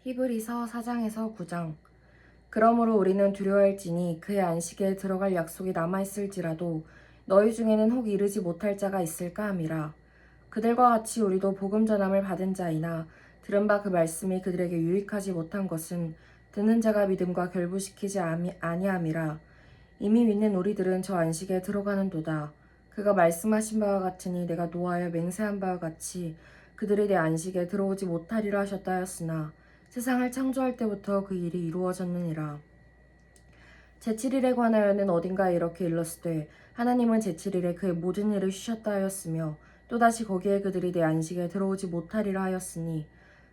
히브리서 4장에서 9장. 그러므로 우리는 두려워할지니 그의 안식에 들어갈 약속이 남아있을지라도 너희 중에는 혹 이르지 못할 자가 있을까 함이라. 그들과 같이 우리도 복음 전함을 받은 자이나 들은 바 그 말씀이 그들에게 유익하지 못한 것은 듣는 자가 믿음과 결부시키지 아니함이라. 이미 믿는 우리들은 저 안식에 들어가는도다. 그가 말씀하신 바와 같으니 내가 노하여 맹세한 바와 같이 그들이 내 안식에 들어오지 못하리라 하셨다 하였으나 세상을 창조할 때부터 그 일이 이루어졌느니라. 제7일에 관하여는 어딘가에 이렇게 일렀으되 하나님은 제7일에 그의 모든 일을 쉬셨다 하였으며 또다시 거기에 그들이 내 안식에 들어오지 못하리라 하였으니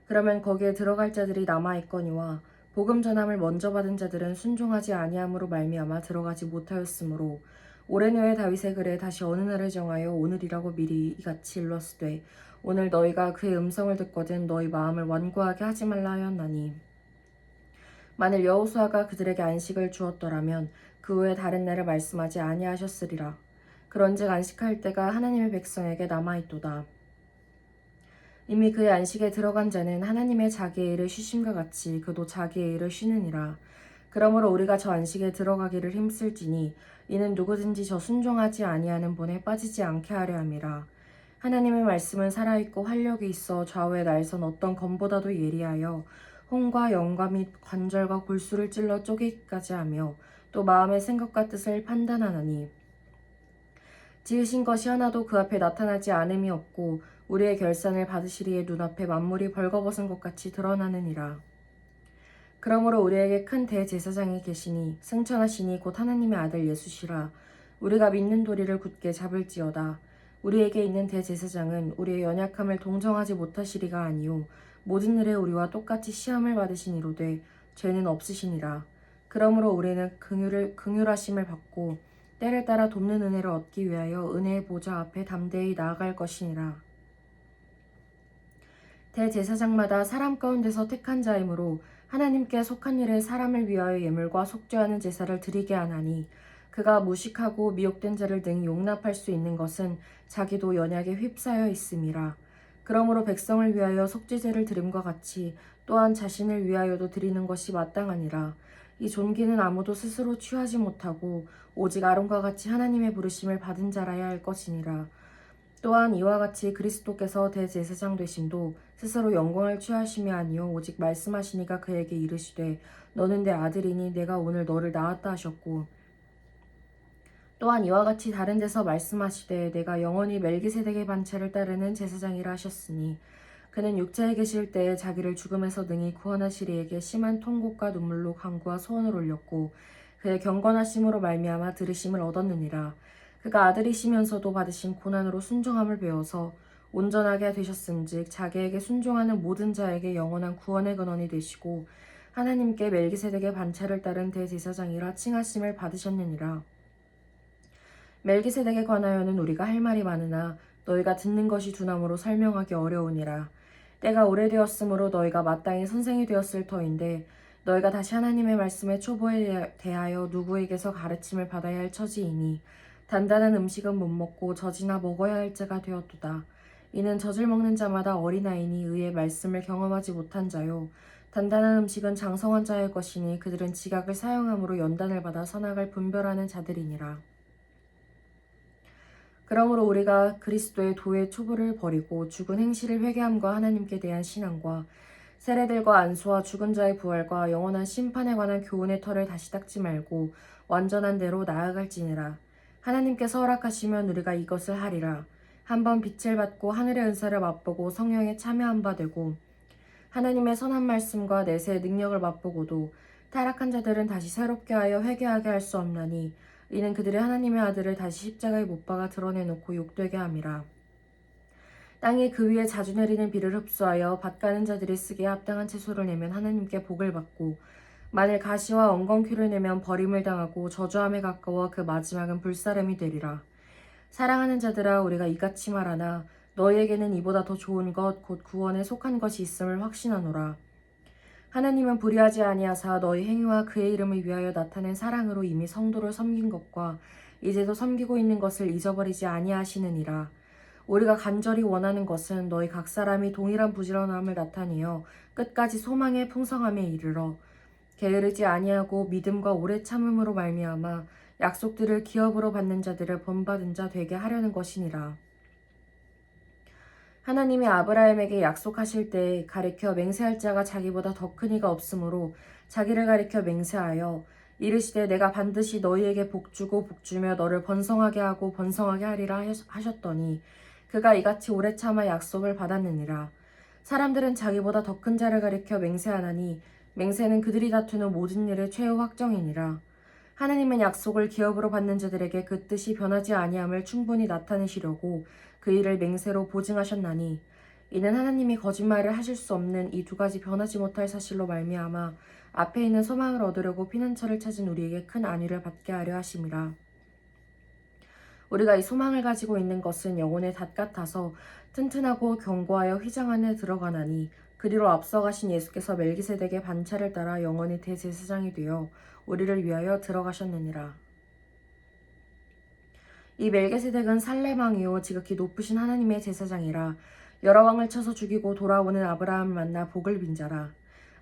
그러면 거기에 들어갈 자들이 남아있거니와 복음 전함을 먼저 받은 자들은 순종하지 아니함으로 말미암아 들어가지 못하였으므로 오랜 후에 다윗의 글에 다시 어느 날을 정하여 오늘이라고 미리 이같이 일렀으되 오늘 너희가 그의 음성을 듣거든 너희 마음을 완고하게 하지 말라 하였나니 만일 여호수아가 그들에게 안식을 주었더라면 그 후에 다른 날을 말씀하지 아니하셨으리라. 그런즉 안식할 때가 하나님의 백성에게 남아있도다. 이미 그의 안식에 들어간 자는 하나님의 자기의 일을 쉬심과 같이 그도 자기의 일을 쉬느니라. 그러므로 우리가 저 안식에 들어가기를 힘쓸지니 이는 누구든지 저 순종하지 아니하는 본에 빠지지 않게 하려 함이라. 하나님의 말씀은 살아있고 활력이 있어 좌우에 날선 어떤 검보다도 예리하여 혼과 영과 및 관절과 골수를 찔러 쪼개기까지 하며 또 마음의 생각과 뜻을 판단하나니 지으신 것이 하나도 그 앞에 나타나지 않음이 없고 우리의 결산을 받으시리에 눈앞에 만물이 벌거벗은 것 같이 드러나느니라. 그러므로 우리에게 큰 대제사장이 계시니 승천하시니 곧 하나님의 아들 예수시라. 우리가 믿는 도리를 굳게 잡을지어다. 우리에게 있는 대제사장은 우리의 연약함을 동정하지 못하시리가 아니요 모든 일에 우리와 똑같이 시험을 받으신 이로되 죄는 없으시니라. 그러므로 우리는 긍휼하심을 받고 때를 따라 돕는 은혜를 얻기 위하여 은혜의 보좌 앞에 담대히 나아갈 것이니라. 대제사장마다 사람 가운데서 택한 자이므로 하나님께 속한 일에 사람을 위하여 예물과 속죄하는 제사를 드리게 하나니 그가 무식하고 미혹된 자를 능히 용납할 수 있는 것은 자기도 연약에 휩싸여 있음이라. 그러므로 백성을 위하여 속죄제를 드림과 같이 또한 자신을 위하여도 드리는 것이 마땅하니라. 이 존귀는 아무도 스스로 취하지 못하고 오직 아론과 같이 하나님의 부르심을 받은 자라야 할 것이니라. 또한 이와 같이 그리스도께서 대제사장 되심도 스스로 영광을 취하심이 아니요 오직 말씀하시니가 그에게 이르시되 너는 내 아들이니 내가 오늘 너를 낳았다 하셨고 또한 이와 같이 다른 데서 말씀하시되 내가 영원히 멜기세덱의 반차를 따르는 제사장이라 하셨으니 그는 육체에 계실 때에 자기를 죽음에서 능히 구원하시리 이에게 심한 통곡과 눈물로 간구와 소원을 올렸고 그의 경건하심으로 말미암아 들으심을 얻었느니라. 그가 아들이시면서도 받으신 고난으로 순종함을 배워서 온전하게 되셨은즉 자기에게 순종하는 모든 자에게 영원한 구원의 근원이 되시고 하나님께 멜기세덱의 반차를 따른 대제사장이라 칭하심을 받으셨느니라. 멜기세덱에 관하여는 우리가 할 말이 많으나 너희가 듣는 것이 두나무로 설명하기 어려우니라. 때가 오래되었으므로 너희가 마땅히 선생이 되었을 터인데 너희가 다시 하나님의 말씀의 초보에 대하여 누구에게서 가르침을 받아야 할 처지이니 단단한 음식은 못 먹고 젖이나 먹어야 할 자가 되었도다. 이는 젖을 먹는 자마다 어린아이니 의의 말씀을 경험하지 못한 자요. 단단한 음식은 장성한 자의 것이니 그들은 지각을 사용함으로 연단을 받아 선악을 분별하는 자들이니라. 그러므로 우리가 그리스도의 도의 초보를 버리고 죽은 행실을 회개함과 하나님께 대한 신앙과 세례들과 안수와 죽은 자의 부활과 영원한 심판에 관한 교훈의 털을 다시 닦지 말고 완전한 대로 나아갈지니라. 하나님께서 허락하시면 우리가 이것을 하리라. 한번 빛을 받고 하늘의 은사를 맛보고 성령에 참여한 바 되고 하나님의 선한 말씀과 내세의 능력을 맛보고도 타락한 자들은 다시 새롭게 하여 회개하게 할 수 없나니 이는 그들이 하나님의 아들을 다시 십자가에 못 박아 드러내놓고 욕되게 함이라. 땅이 그 위에 자주 내리는 비를 흡수하여 밭 가는 자들이 쓰기에 합당한 채소를 내면 하나님께 복을 받고 만일 가시와 엉겅퀴를 내면 버림을 당하고 저주함에 가까워 그 마지막은 불사름이 되리라. 사랑하는 자들아 우리가 이같이 말하나 너희에게는 이보다 더 좋은 것 곧 구원에 속한 것이 있음을 확신하노라. 하나님은 불의하지 아니하사 너희 행위와 그의 이름을 위하여 나타낸 사랑으로 이미 성도를 섬긴 것과 이제도 섬기고 있는 것을 잊어버리지 아니하시느니라. 우리가 간절히 원하는 것은 너희 각 사람이 동일한 부지런함을 나타내어 끝까지 소망의 풍성함에 이르러 게으르지 아니하고 믿음과 오래 참음으로 말미암아 약속들을 기업으로 받는 자들을 본받은 자 되게 하려는 것이니라. 하나님이 아브라함에게 약속하실 때 가리켜 맹세할 자가 자기보다 더 큰 이가 없으므로 자기를 가리켜 맹세하여 이르시되 내가 반드시 너희에게 복주고 복주며 너를 번성하게 하고 번성하게 하리라 하셨더니 그가 이같이 오래 참아 약속을 받았느니라. 사람들은 자기보다 더 큰 자를 가리켜 맹세하나니 맹세는 그들이 다투는 모든 일의 최후 확정이니라. 하나님은 약속을 기업으로 받는 자들에게 그 뜻이 변하지 아니함을 충분히 나타내시려고 그 일을 맹세로 보증하셨나니 이는 하나님이 거짓말을 하실 수 없는 이 두 가지 변하지 못할 사실로 말미암아 앞에 있는 소망을 얻으려고 피난처를 찾은 우리에게 큰 안위를 받게 하려 하심이라. 우리가 이 소망을 가지고 있는 것은 영혼의 닷 같아서 튼튼하고 견고하여 휘장 안에 들어가나니 그리로 앞서가신 예수께서 멜기세덱의 반차를 따라 영원히 대제사장이 되어 우리를 위하여 들어가셨느니라. 이 멜기세덱은 살렘 왕이요 지극히 높으신 하나님의 제사장이라. 여러 왕을 쳐서 죽이고 돌아오는 아브라함을 만나 복을 빈 자라.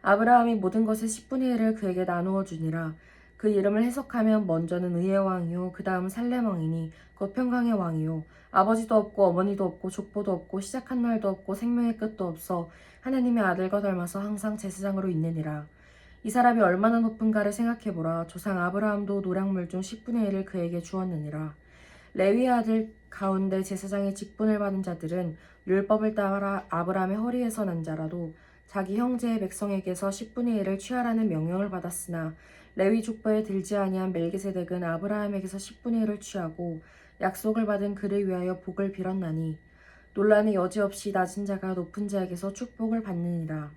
아브라함이 모든 것의 10분의 1을 그에게 나누어 주니라. 그 이름을 해석하면 먼저는 의의 왕이요 그 다음 살렘 왕이니 곧 평강의 왕이요 아버지도 없고 어머니도 없고 족보도 없고 시작한 날도 없고 생명의 끝도 없어 하나님의 아들과 닮아서 항상 제사장으로 있느니라. 이 사람이 얼마나 높은가를 생각해보라. 조상 아브라함도 노량물 중 10분의 1을 그에게 주었느니라. 레위의 아들 가운데 제사장의 직분을 받은 자들은 율법을 따라 아브라함의 허리에서 난 자라도 자기 형제의 백성에게서 10분의 1을 취하라는 명령을 받았으나 레위 족보에 들지 아니한 멜기세덱은 아브라함에게서 10분의 1을 취하고 약속을 받은 그를 위하여 복을 빌었나니 논란의 여지없이 낮은 자가 높은 자에게서 축복을 받느니라.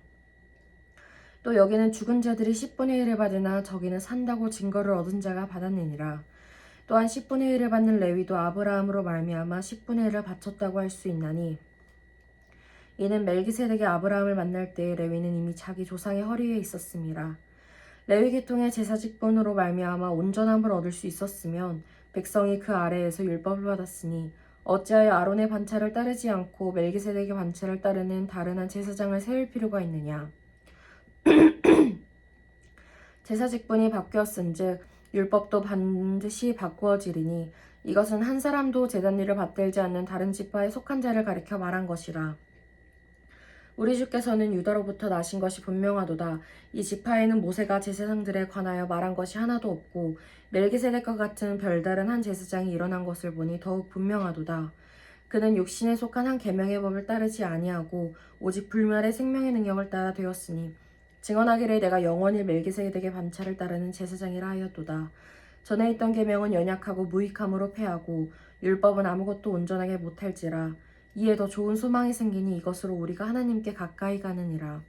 또 여기는 죽은 자들이 10분의 1을 받으나 저기는 산다고 증거를 얻은 자가 받았느니라. 또한 10분의 1을 받는 레위도 아브라함으로 말미암아 10분의 1을 바쳤다고 할 수 있나니 이는 멜기세덱이 아브라함을 만날 때 레위는 이미 자기 조상의 허리에 있었음이라. 레위 계통의 제사 직분으로 말미암아 온전함을 얻을 수 있었으면 백성이 그 아래에서 율법을 받았으니 어찌하여 아론의 반차를 따르지 않고 멜기세덱의 반차를 따르는 다른 한 제사장을 세울 필요가 있느냐. 제사 직분이 바뀌었은즉 율법도 반드시 바꾸어지리니 이것은 한 사람도 제단 일을 받들지 않는 다른 지파에 속한 자를 가리켜 말한 것이라. 우리 주께서는 유다로부터 나신 것이 분명하도다. 이 지파에는 모세가 제사장들에 관하여 말한 것이 하나도 없고 멜기세덱과 같은 별다른 한 제사장이 일어난 것을 보니 더욱 분명하도다. 그는 육신에 속한 한 계명의 법을 따르지 아니하고 오직 불멸의 생명의 능력을 따라 되었으니 증언하기를 내가 영원히 멜기세덱의 반차를 따르는 제사장이라 하였도다. 전에 있던 계명은 연약하고 무익함으로 패하고 율법은 아무것도 온전하게 못할지라. 이에 더 좋은 소망이 생기니 이것으로 우리가 하나님께 가까이 가느니라.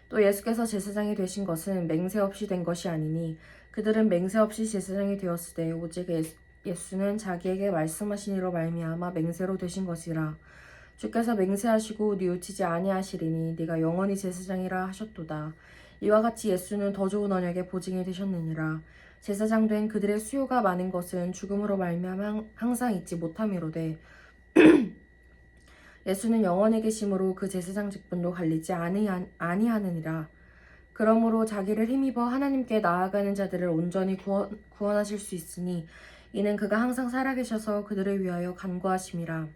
또 예수께서 제사장이 되신 것은 맹세 없이 된 것이 아니니 그들은 맹세 없이 제사장이 되었으되 오직 예수는 자기에게 말씀하신 이로 말미암아 맹세로 되신 것이라. 주께서 맹세하시고 뉘우치지 아니하시리니 네가 영원히 제사장이라 하셨도다. 이와 같이 예수는 더 좋은 언약의 보증이 되셨느니라. 제사장 된 그들의 수요가 많은 것은 죽음으로 말미암아 항상 잊지 못함이로되 예수는 영원히 계심으로 그 제사장 직분도 갈리지 아니하느니라. 그러므로 자기를 힘입어 하나님께 나아가는 자들을 온전히 구원하실 수 있으니 이는 그가 항상 살아계셔서 그들을 위하여 간구하심이라.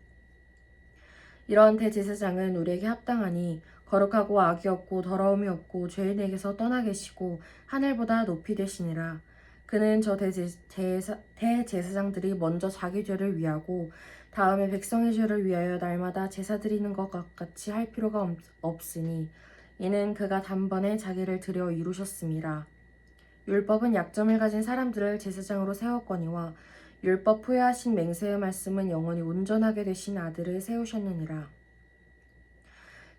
이런 대제사장은 우리에게 합당하니 거룩하고 악이 없고 더러움이 없고 죄인에게서 떠나 계시고 하늘보다 높이 되시니라. 그는 저 대제사장들이 먼저 자기 죄를 위하고 다음에 백성의 죄를 위하여 날마다 제사 드리는 것 같이 할 필요가 없으니 이는 그가 단번에 자기를 드려 이루셨음이라. 율법은 약점을 가진 사람들을 제사장으로 세웠거니와 율법 후에 하신 맹세의 말씀은 영원히 온전하게 되신 아들을 세우셨느니라.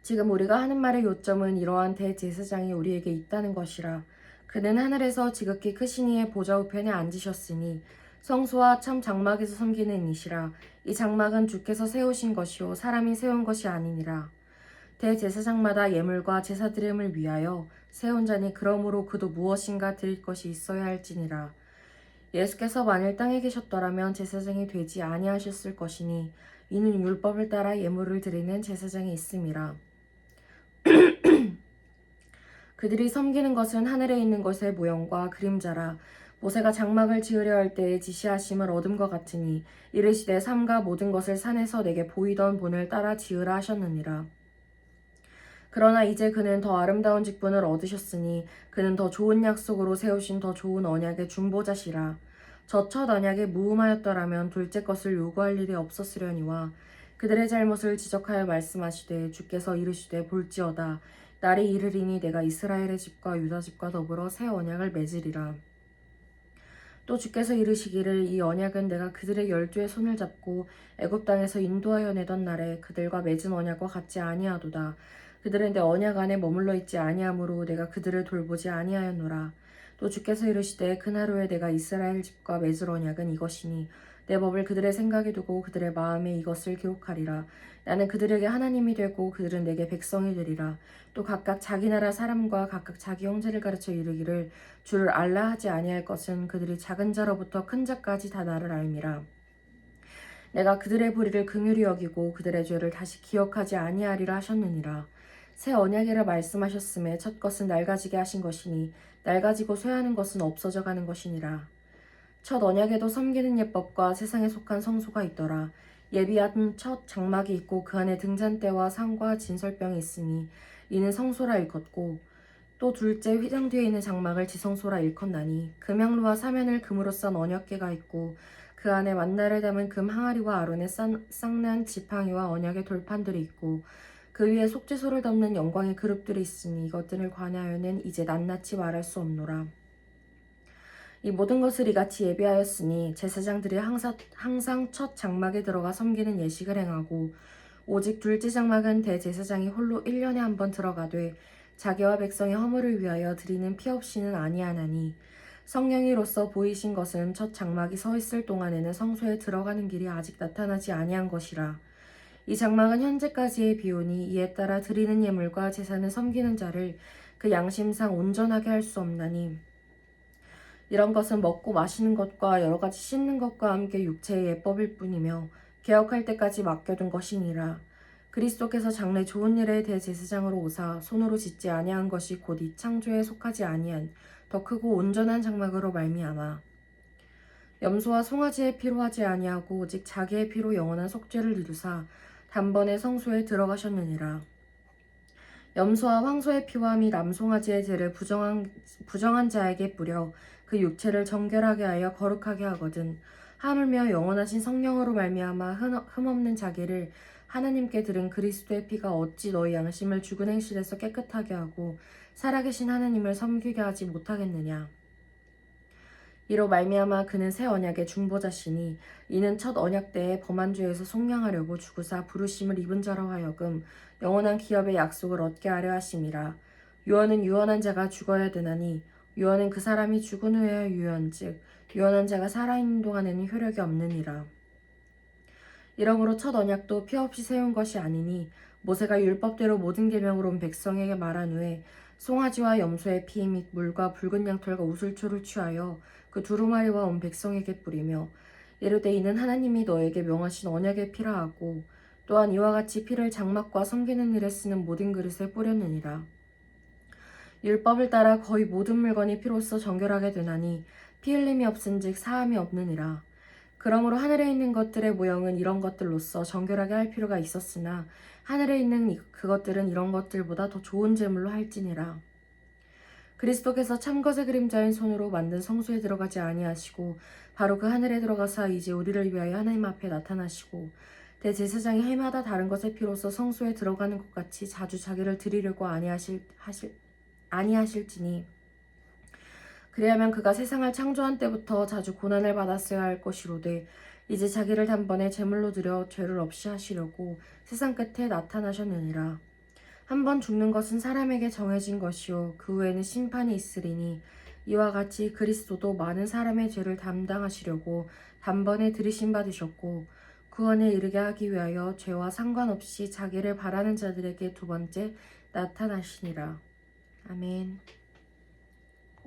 지금 우리가 하는 말의 요점은 이러한 대제사장이 우리에게 있다는 것이라. 그는 하늘에서 지극히 크신 이의 보좌 우편에 앉으셨으니 성소와 참 장막에서 섬기는 이시라. 이 장막은 주께서 세우신 것이요 사람이 세운 것이 아니니라. 대제사장마다 예물과 제사 드림을 위하여 세운 자니 그러므로 그도 무엇인가 드릴 것이 있어야 할지니라. 예수께서 만일 땅에 계셨더라면 제사장이 되지 아니하셨을 것이니 이는 율법을 따라 예물을 드리는 제사장이 있음이라. 그들이 섬기는 것은 하늘에 있는 것의 모형과 그림자라. 모세가 장막을 지으려 할 때에 지시하심을 얻은 것 같으니 이르시되 삼가 모든 것을 산에서 내게 보이던 본을 따라 지으라 하셨느니라. 그러나 이제 그는 더 아름다운 직분을 얻으셨으니 그는 더 좋은 약속으로 세우신 더 좋은 언약의 중보자시라. 저 첫 언약에 무음하였더라면 둘째 것을 요구할 일이 없었으려니와 그들의 잘못을 지적하여 말씀하시되 주께서 이르시되 볼지어다 날이 이르리니 내가 이스라엘의 집과 유다 집과 더불어 새 언약을 맺으리라. 또 주께서 이르시기를 이 언약은 내가 그들의 열조의 손을 잡고 애굽 땅에서 인도하여 내던 날에 그들과 맺은 언약과 같지 아니하도다. 그들은 내 언약 안에 머물러 있지 아니하므로 내가 그들을 돌보지 아니하였노라. 또 주께서 이르시되 그날 후에 내가 이스라엘 집과 맺을 언약은 이것이니 내 법을 그들의 생각에 두고 그들의 마음에 이것을 기록하리라. 나는 그들에게 하나님이 되고 그들은 내게 백성이 되리라. 또 각각 자기 나라 사람과 각각 자기 형제를 가르쳐 이르기를 주를 알라 하지 아니할 것은 그들이 작은 자로부터 큰 자까지 다 나를 알미라. 내가 그들의 불의를 긍휼히 여기고 그들의 죄를 다시 기억하지 아니하리라 하셨느니라. 새 언약이라 말씀하셨음에 첫 것은 낡아지게 하신 것이니 낡아지고 쇠하는 것은 없어져 가는 것이니라. 첫 언약에도 섬기는 예법과 세상에 속한 성소가 있더라. 예비한 첫 장막이 있고 그 안에 등잔대와 상과 진설병이 있으니 이는 성소라 일컫고 또 둘째 휘장 뒤에 있는 장막을 지성소라 일컫나니 금향로와 사면을 금으로 싼 언약궤가 있고 그 안에 만나를 담은 금 항아리와 아론의 쌍난 지팡이와 언약의 돌판들이 있고 그 위에 속죄소를 덮는 영광의 그룹들이 있으니 이것들을 관하여는 이제 낱낱이 말할 수 없노라. 이 모든 것을 이같이 예비하였으니 제사장들이 항상 첫 장막에 들어가 섬기는 예식을 행하고 오직 둘째 장막은 대제사장이 홀로 1년에 한 번 들어가되 자기와 백성의 허물을 위하여 드리는 피 없이는 아니하나니 성령이로서 보이신 것은 첫 장막이 서 있을 동안에는 성소에 들어가는 길이 아직 나타나지 아니한 것이라. 이 장막은 현재까지의 비오니 이에 따라 드리는 예물과 제사는 섬기는 자를 그 양심상 온전하게 할 수 없나니 이런 것은 먹고 마시는 것과 여러 가지 씻는 것과 함께 육체의 예법일 뿐이며 개혁할 때까지 맡겨둔 것이니라. 그리스도께서 장래 좋은 일에 대제사장으로 오사 손으로 짓지 아니한 것이 곧 이 창조에 속하지 아니한 더 크고 온전한 장막으로 말미암아 염소와 송아지의 피로 하지 아니하고 오직 자기의 피로 영원한 속죄를 이루사 단번에 성소에 들어가셨느니라. 염소와 황소의 피와 및 남송아지의 죄를 부정한 자에게 뿌려 그 육체를 정결하게 하여 거룩하게 하거든 하물며 영원하신 성령으로 말미암아 흠없는 자기를 하나님께 들은 그리스도의 피가 어찌 너희 양심을 죽은 행실에서 깨끗하게 하고 살아계신 하나님을 섬기게 하지 못하겠느냐. 이로 말미암아 그는 새 언약의 중보자시니 이는 첫 언약 때에 범한 죄에서 속량하려고 죽으사 부르심을 입은 자로 하여금 영원한 기업의 약속을 얻게 하려 하심이라. 유언은 유언한 자가 죽어야 되나니 유언은 그 사람이 죽은 후에야 유언즉 유언한 자가 살아있는 동안에는 효력이 없느니라. 이러므로 첫 언약도 피 없이 세운 것이 아니니 모세가 율법대로 모든 계명으로 온 백성에게 말한 후에 송아지와 염소의 피 및 물과 붉은 양털과 우슬초를 취하여 그 두루마리와 온 백성에게 뿌리며 이르되 이는 하나님이 너에게 명하신 언약의 피라 하고 또한 이와 같이 피를 장막과 섬기는 일에 쓰는 모든 그릇에 뿌렸느니라. 율법을 따라 거의 모든 물건이 피로써 정결하게 되나니 피 흘림이 없은즉 사함이 없느니라. 그러므로 하늘에 있는 것들의 모형은 이런 것들로서 정결하게 할 필요가 있었으나 하늘에 있는 그것들은 이런 것들보다 더 좋은 제물로 할지니라. 그리스도께서 참것의 그림자인 손으로 만든 성소에 들어가지 아니하시고 바로 그 하늘에 들어가사 이제 우리를 위하여 하나님 앞에 나타나시고 대제사장이 해마다 다른 것의 피로써 성소에 들어가는 것 같이 자주 자기를 드리려고 아니하실지니 그리하면 그가 세상을 창조한 때부터 자주 고난을 받았어야 할 것이로되 이제 자기를 단번에 제물로 드려 죄를 없이 하시려고 세상 끝에 나타나셨느니라. 한 번 죽는 것은 사람에게 정해진 것이요 그 후에는 심판이 있으리니 이와 같이 그리스도도 많은 사람의 죄를 담당하시려고 단번에 들이심 받으셨고 구원에 이르게 하기 위하여 죄와 상관없이 자기를 바라는 자들에게 두 번째 나타나시니라. 아멘.